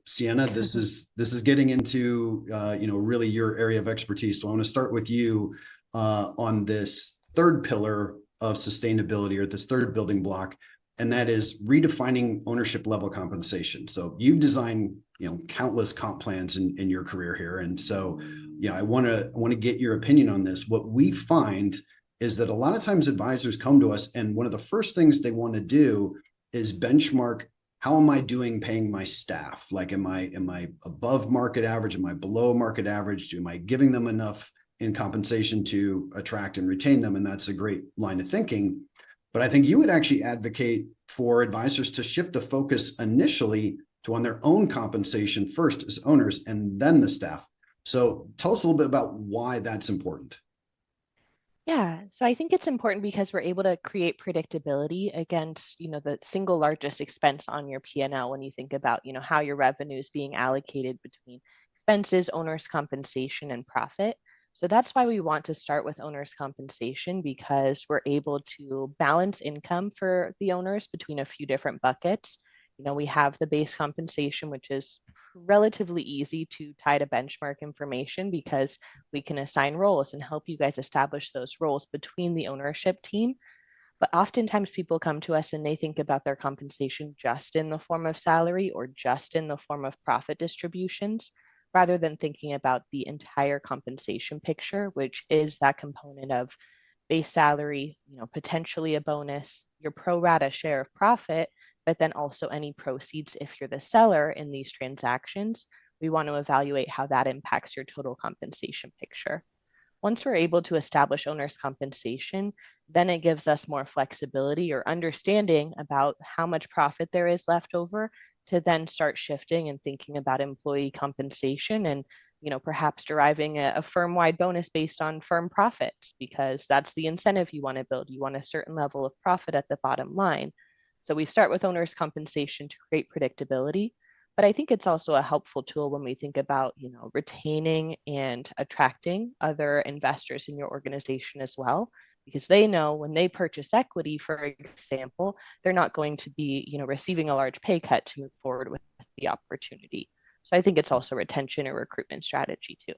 Sienna, this is getting into really your area of expertise. So I want to start with you on this third pillar of sustainability, or this third building block, and that is redefining ownership level compensation. So you've designed countless comp plans in your career here, and so I want to get your opinion on this. What we find is that a lot of times advisors come to us, and one of the first things they want to do is benchmark, how am I doing paying my staff? Like, am I above market average? Am I below market average? Am I giving them enough in compensation to attract and retain them? And that's a great line of thinking. But I think you would actually advocate for advisors to shift the focus initially to on their own compensation first as owners, and then the staff. So tell us a little bit about why that's important. Yeah, so I think it's important because we're able to create predictability against, the single largest expense on your P&L when you think about, how your revenue is being allocated between expenses, owner's compensation, and profit. So that's why we want to start with owner's compensation, because we're able to balance income for the owners between a few different buckets. We have the base compensation, which is relatively easy to tie to benchmark information because we can assign roles and help you guys establish those roles between the ownership team. But oftentimes people come to us and they think about their compensation just in the form of salary or just in the form of profit distributions, rather than thinking about the entire compensation picture, which is that component of base salary, potentially a bonus, your pro rata share of profit, but then also any proceeds if you're the seller in these transactions. We want to evaluate how that impacts your total compensation picture. Once we're able to establish owner's compensation, then it gives us more flexibility or understanding about how much profit there is left over to then start shifting and thinking about employee compensation and perhaps deriving a firm-wide bonus based on firm profits, because that's the incentive you want to build. You want a certain level of profit at the bottom line. So we start with owner's compensation to create predictability. But I think it's also a helpful tool when we think about, retaining and attracting other investors in your organization as well, because they know when they purchase equity, for example, they're not going to be, receiving a large pay cut to move forward with the opportunity. So I think it's also retention or recruitment strategy too.